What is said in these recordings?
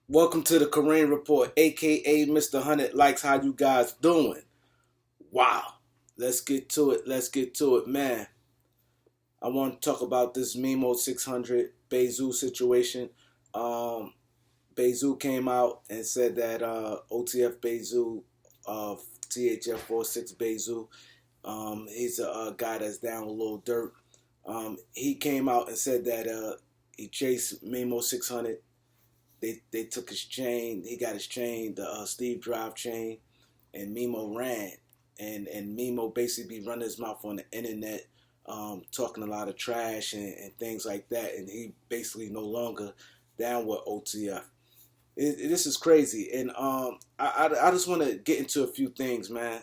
Welcome to the Kareem Report, aka Mr. 100 Likes. How you guys doing? Wow. Let's get to it. Let's get to it, man. I want to talk about this Memo 600 Bezu situation. Um, Bezu came out and said that OTF Bezu, THF 46 Bezu, he's a guy that's down with a little dirt. He came out and said that he chased Memo 600. They took his chain. He got his chain, the Steve Drive chain, and Memo ran. And Memo basically be running his mouth on the internet, talking a lot of trash and things like that. And he basically no longer down with OTF. This is crazy. And I just want to get into a few things, man.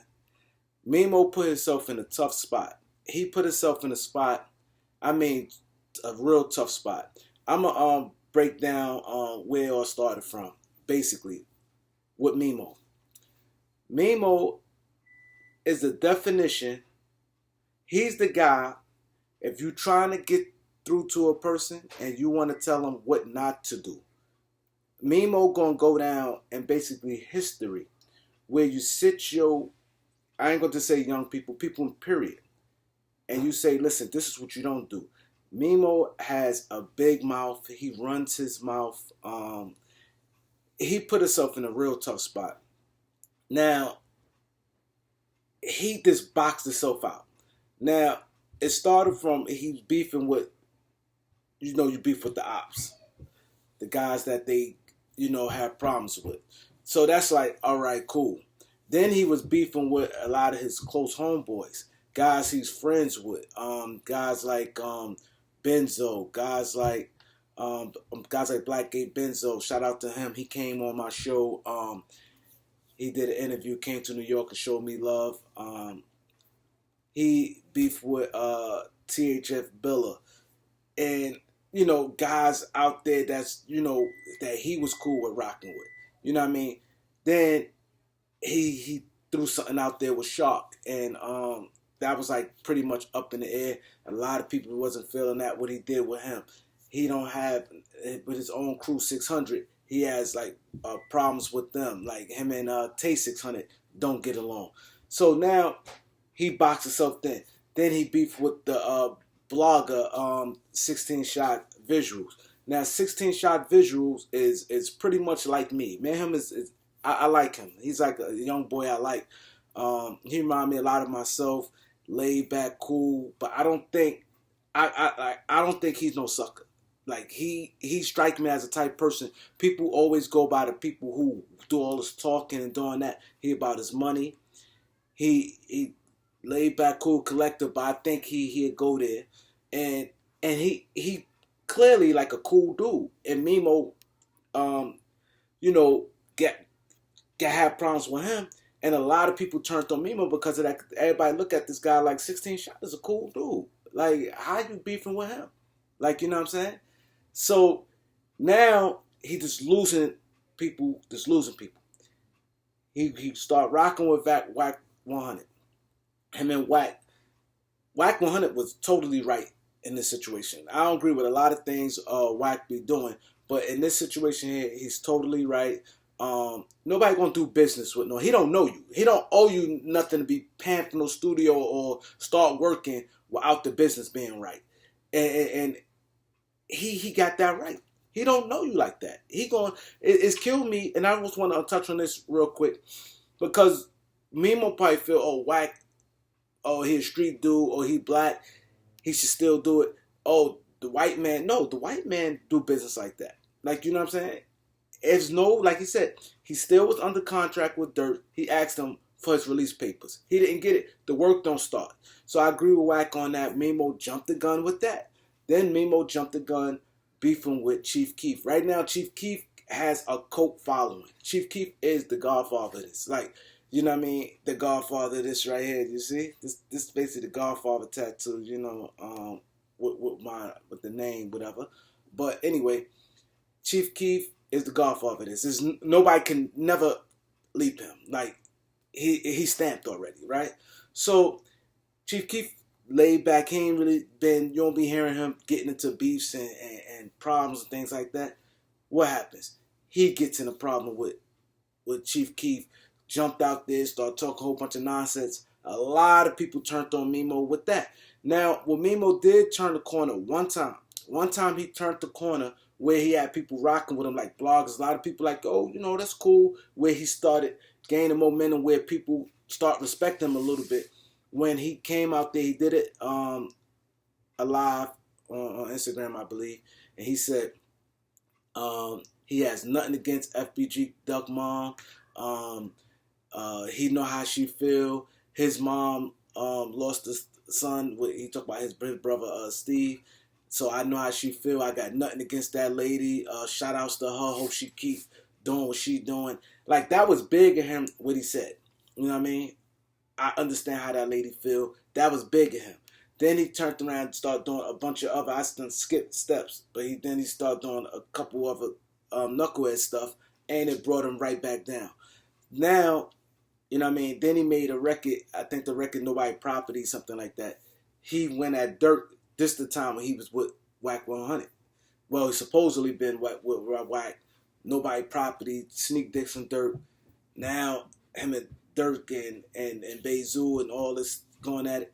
Memo put himself in a tough spot. He put himself in a spot. I mean, a real tough spot. I'm gonna break down where it all started from. Basically, with Memo. Memo is the definition. He's the guy. If you're trying to get through to a person and you want to tell them what not to do, Memo gonna go down in basically history, where you sit your, I ain't going to say young people, people in period, and you say, listen, this is what you don't do. Memo has a big mouth. He runs his mouth. He put himself in a real tough spot. Now, he just boxed himself out. Now, it started from he's beefing with, you beef with the ops, the guys that they, have problems with. So that's like, all right, cool. Then he was beefing with a lot of his close homeboys, guys he's friends with, guys like Benzo, guys like Blackgate Benzo. Shout out to him. He came on my show. He did an interview, came to New York and showed me love. He beefed with THF Billa. And, guys out there that's, that he was cool with rocking with. You know what I mean? Then he threw something out there with Shark. And that was like pretty much up in the air. A lot of people wasn't feeling that what he did with him. He don't have with his own crew 600. He has like problems with them. Like him and Tay 600 don't get along. So now he boxed himself in. Then he beefed with the blogger 16 Shot Visuals. Now 16 Shot Visuals is pretty much like me. Man, him is I like him. He's like a young boy I like. He reminds me a lot of myself, laid back, cool. But I don't think I don't think he's no sucker. Like he strikes me as a type person. People always go by the people who do all this talking and doing that. He about his money. He laid back, cool, collector. But I think he'd go there, and he clearly like a cool dude. And Memo, you know, get have problems with him. And a lot of people turned on Memo because of that. Everybody look at this guy like 16 Shot is a cool dude. Like, how you beefing with him? Like, you know what I'm saying? So now he just losing people, He start rocking with Whack 100. Him and Whack 100 was totally right in this situation. I don't agree with a lot of things Whack be doing, but in this situation here, he's totally right. Nobody gonna do business with no. He don't know you. He don't owe you nothing to be paying for no studio or start working without the business being right. And he got that right. He don't know you like that. It's killed me. And I just want to touch on this real quick because Memo probably feel Whack, he a street dude or he black, he should still do it. Oh, the white man, no, the white man do business like that. Like, you know what I'm saying? It's no, like he said, he still was under contract with Dirt. He asked him for his release papers. He didn't get it. The work don't start. So I agree with Whack on that. Memo jumped the gun with that. Then Memo jumped the gun beefing with Chief Keef. Right now, Chief Keef has a cult following. Chief Keef is the godfather of this. Like, you know what I mean? The godfather of this right here. You see? This is basically the godfather tattoo, with the name, whatever. But anyway, Chief Keef is the godfather of this. Nobody can never leap him. Like, he's stamped already, right? So Chief Keef laid back. He ain't really been, you don't be hearing him getting into beefs and problems and things like that. What happens? he gets in a problem with Chief Keef, jumped out there, started talking a whole bunch of nonsense. A lot of people turned on Memo with that. Now, what Memo did turn the corner one time. One time he turned the corner where he had people rocking with him, like bloggers. A lot of people like, oh, that's cool. Where he started gaining momentum, where people start respecting him a little bit. When he came out there, he did it live on Instagram, I believe, and he said he has nothing against FBG Duck Mom. He know how she feel. His mom lost his son. He talked about his brother Steve. So I know how she feel. I got nothing against that lady. Shout outs to her. Hope she keep doing what she doing. Like, that was big of him, what he said. You know what I mean? I understand how that lady feel. That was big of him. Then he turned around and started doing a bunch of other, I done skipped steps, but then he started doing a couple of knucklehead stuff, and it brought him right back down. Now, you know what I mean? Then he made a record, I think the record Nobody Property, something like that. He went at Dirt, this the time when he was with Whack 100. Well, he's supposedly been with Whack, Nobody Property, Sneak Dixon, Dirt. Now, him and Dirk and Bezu and all this going at it.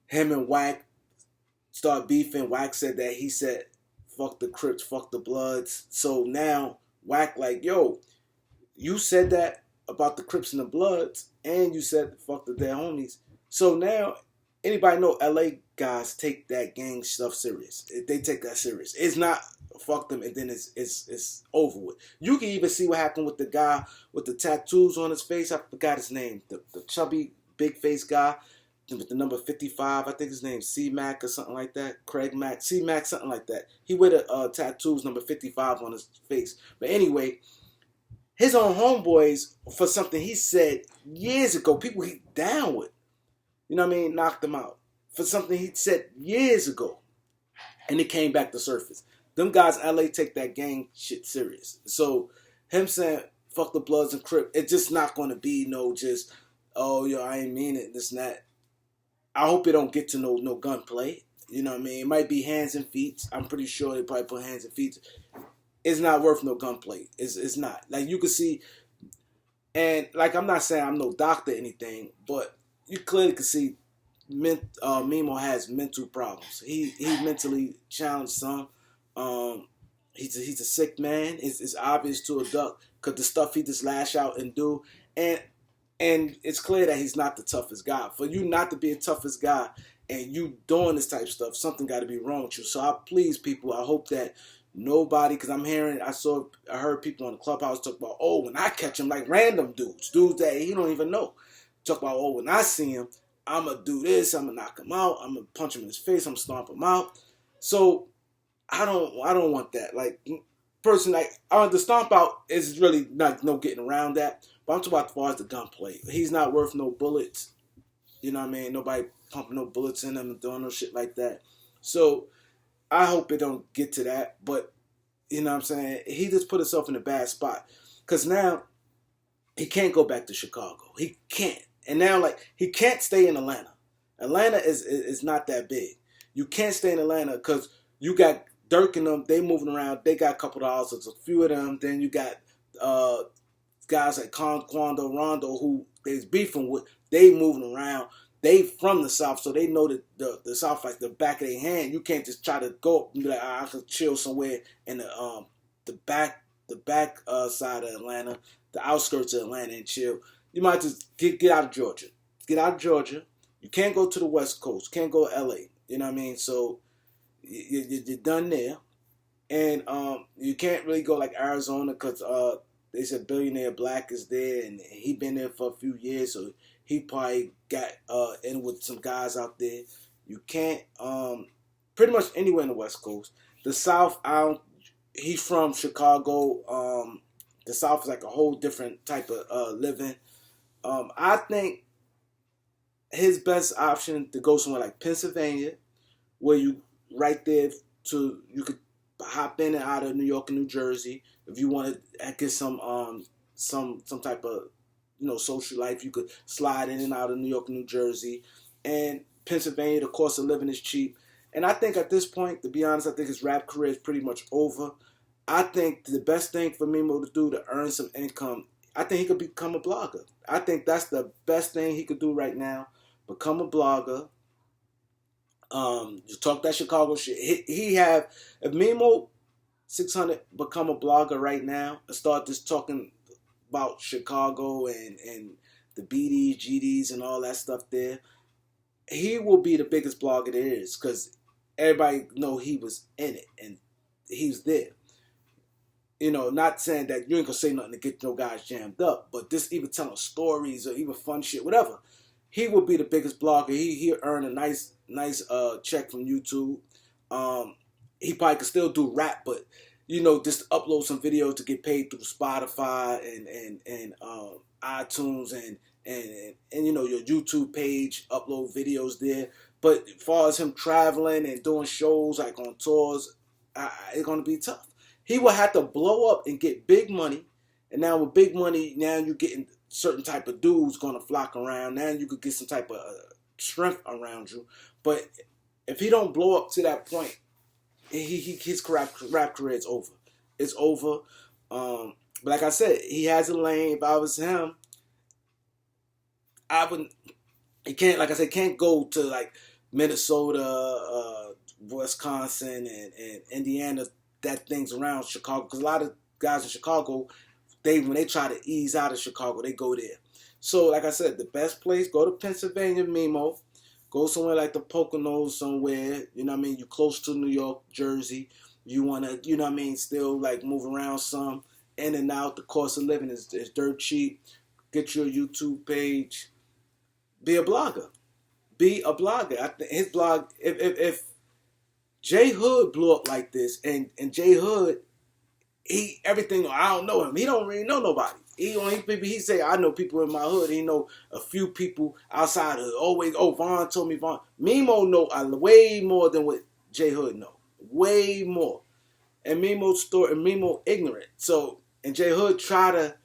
Him and Whack start beefing. Whack said that he said, fuck the Crips, fuck the Bloods. So now Whack like, yo, you said that about the Crips and the Bloods, and you said fuck the dead homies. So now anybody know LA guys take that gang stuff serious. They take that serious. It's not fuck them and then it's over with. You can even see what happened with the guy with the tattoos on his face. I forgot his name. The chubby big face guy with the number 55, I think his name's C-Mac or something like that. Craig Mac, C-Mac, something like that. He wear the tattoos number 55 on his face. But anyway, his own homeboys, for something he said years ago, people he down with, you know what I mean, knocked him out. For something he said years ago. And it came back to surface. Them guys in LA take that gang shit serious. So him saying, fuck the Bloods and Crip, it's just not going to be no just, oh, yo, I ain't mean it, this and that. I hope it don't get to no gunplay. You know what I mean? It might be hands and feet. I'm pretty sure they probably put hands and feet. It's not worth no gunplay. It's not. Like, you can see, and like, I'm not saying I'm no doctor or anything, but you clearly can see Memo has mental problems. He mentally challenged some. He's a sick man. It's obvious to a duck because the stuff he just lash out and do, and it's clear that he's not the toughest guy. For you not to be a toughest guy and you doing this type of stuff, something got to be wrong with you. So I please people, I hope that nobody, because I heard people on the Clubhouse talk about, oh, when I catch him, like random dudes that he don't even know, talk about, oh, when I see him, I'm going to do this, I'm going to knock him out, I'm going to punch him in his face, I'm going to stomp him out. So I don't want that. Like, personally, like, the stomp out is really not no getting around that. But I'm talking about as far as the gunplay. He's not worth no bullets. You know what I mean? Nobody pumping no bullets in him and doing no shit like that. So I hope it don't get to that. But, you know what I'm saying? He just put himself in a bad spot. Because now he can't go back to Chicago. He can't. And now, like, he can't stay in Atlanta. Atlanta is not that big. You can't stay in Atlanta because you got Dirk and them. They moving around. They got a couple of dollars. There's a few of them. Then you got guys like Quando, Rondo, who they's beefing with. They moving around. They from the South, so they know the South like the back of their hand. You can't just try to go and be like, I can chill somewhere in the back side of Atlanta, the outskirts of Atlanta, and chill. You might just get out of Georgia. Get out of Georgia. You can't go to the West Coast. Can't go to LA. You know what I mean? So you're done there. And you can't really go like Arizona because they said Billionaire Black is there and he been there for a few years, so he probably got in with some guys out there. You can't pretty much anywhere in the West Coast. The South, he's from Chicago. The South is like a whole different type of living. I think his best option to go somewhere like Pennsylvania, where you right there you could hop in and out of New York and New Jersey. If you want to get some type of social life, you could slide in and out of New York and New Jersey. And Pennsylvania, the cost of living is cheap. And I think at this point, to be honest, I think his rap career is pretty much over. I think the best thing for Memo to do to earn some income, I think he could become a blogger. I think that's the best thing he could do right now. Become a blogger. You talk that Chicago shit. He have if Memo 600 become a blogger right now and start just talking about Chicago and the BDs, GDs, and all that stuff there, he will be the biggest blogger there is because everybody know he was in it and he's there. You know, not saying that you ain't gonna say nothing to get no guys jammed up, but just even telling stories or even fun shit, whatever. He will be the biggest blogger. He'll earn a nice check from YouTube. He probably could still do rap, but you know, just upload some videos to get paid through Spotify and iTunes and you know your YouTube page, upload videos there. But as far as him traveling and doing shows like on tours, it's gonna be tough. He will have to blow up and get big money. And now with big money, now you're getting certain type of dudes going to flock around. Now you could get some type of strength around you. But if he don't blow up to that point, his rap career is over. It's over. But like I said, he has a lane. If I was him, I wouldn't. He can't, like I said, can't go to like Minnesota, Wisconsin, and Indiana. That things around Chicago, because a lot of guys in Chicago, when they try to ease out of Chicago, they go there. So, like I said, the best place, go to Pennsylvania, Memo. Go somewhere like the Poconos, somewhere. You know what I mean? You close to New York, Jersey. You want to, you know what I mean, still like move around some, in and out. The cost of living is dirt cheap. Get your YouTube page. Be a blogger. Be a blogger. I think his blog, if J Hood blew up like this, and J Hood, he everything. I don't know him. He don't really know nobody. He say I know people in my hood. He know a few people outside of always. Oh, Vaughn told me Vaughn. Memo know way more than what J Hood know. Way more. And Memo ignorant. So and J Hood try to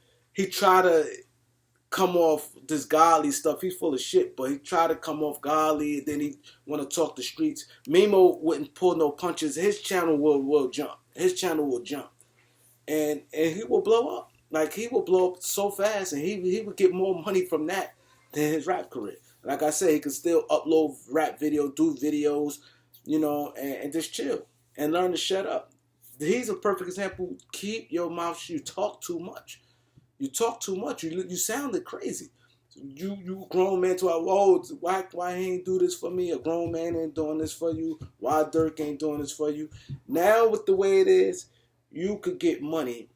come off this godly stuff. He's full of shit, but he try to come off godly, and then he want to talk the streets. Memo wouldn't pull no punches. His channel will jump. His channel will jump. And he will blow up. Like, he will blow up so fast, and he would get more money from that than his rap career. Like I said, he could still upload rap videos, do videos, you know, and just chill and learn to shut up. He's a perfect example. Keep your mouth shut. You talk too much. You talk too much. You sounded crazy. You grown man to why he ain't do this for me? A grown man ain't doing this for you. Why Dirk ain't doing this for you? Now with the way it is, you could get money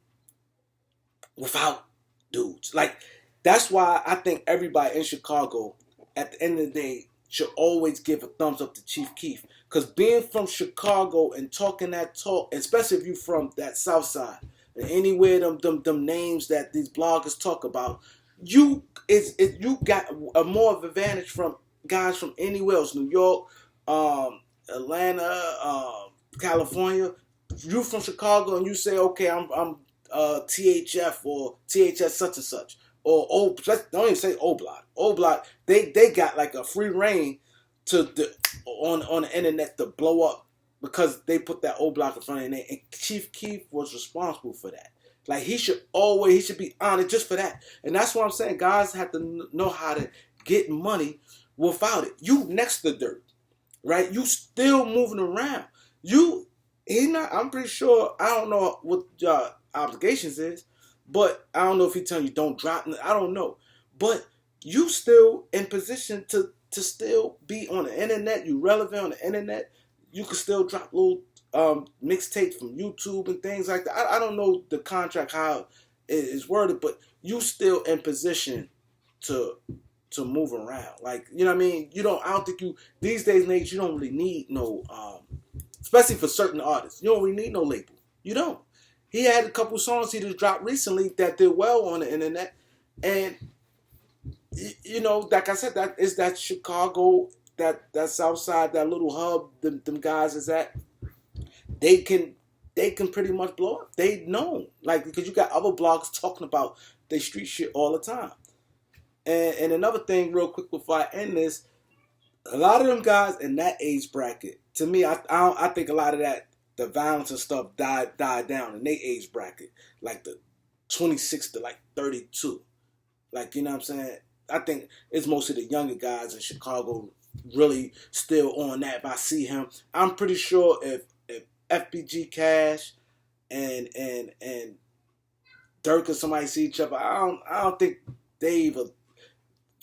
without dudes. Like, that's why I think everybody in Chicago, at the end of the day, should always give a thumbs up to Chief Keef. Because being from Chicago and talking that talk, especially if you from that South Side, anywhere them names that these bloggers talk about, you got a more of advantage from guys from anywhere else, New York, Atlanta, California. You from Chicago and you say, okay, I'm THF or THS such and such, or don't even say O Block. O Block, they got like a free reign on the internet to blow up, because they put that O Block in front of their name. And Chief Keef was responsible for that. Like, he should be honored just for that. And that's what I'm saying. Guys have to know how to get money without it. You next to Dirt, right? You still moving around. I'm pretty sure, I don't know what your obligations is, but I don't know if he's telling you don't drop. I don't know. But you still in position to still be on the internet. You relevant on the internet. You can still drop little mixtapes from YouTube and things like that. I don't know the contract, how it is worded, but you still in position to move around. Like, you know what I mean? I don't think these days and age, you don't really need no, especially for certain artists, you don't really need no label. You don't. He had a couple songs he just dropped recently that did well on the internet. And, you know, like I said, that is that Chicago, that South Side, that little hub, them guys is at. They can pretty much blow up. They know. Like, because you got other bloggers talking about their street shit all the time. And another thing, real quick before I end this, a lot of them guys in that age bracket, to me, I think a lot of that the violence and stuff died down in their age bracket, like the 26 to like 32. Like, you know what I'm saying? I think it's mostly the younger guys in Chicago really still on that. If I see him, I'm pretty sure if FBG Cash and Dirk or somebody see each other, I don't think they ain't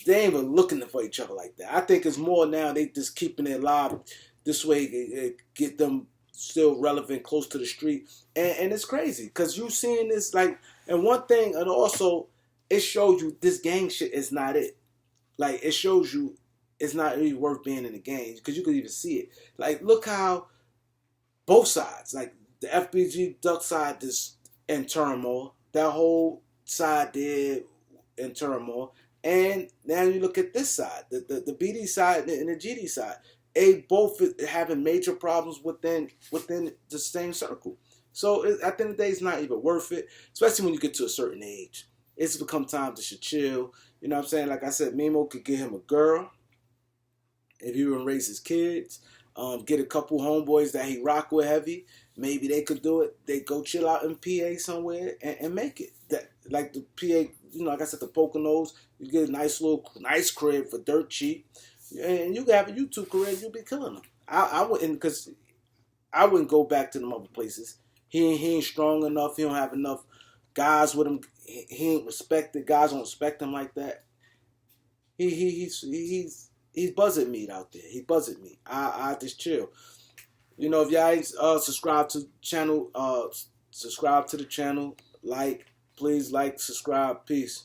even looking for each other like that. I think it's more now they just keeping it live. This way it get them still relevant, close to the street. And it's crazy because you seeing this like, and one thing, and also it shows you this gang shit is not it. Like, it shows you it's not really worth being in the game because you could even see it. Like, look how both sides, like the FBG Duck side is in turmoil. That whole side there in turmoil. And now you look at this side, the BD side and the GD side. They both having major problems within the same circle. So at the end of the day, it's not even worth it, especially when you get to a certain age. It's become time to chill. You know what I'm saying? Like I said, Memo could get him a girl if he even raise his kids. Get a couple homeboys that he rock with heavy. Maybe they could do it. They go chill out in PA somewhere and make it. That like the PA, you know, like I said, the Poconos. You get a nice crib for dirt cheap, and you can have a YouTube career. You'll be killing them. I wouldn't, because I wouldn't go back to them other places. He ain't strong enough. He don't have enough guys with him. He ain't respected. Guys don't respect him like that. He's buzzing meat out there. He buzzing me. I just chill. You know, if y'all ain't subscribe to the channel, subscribe to the channel. Please like, subscribe. Peace.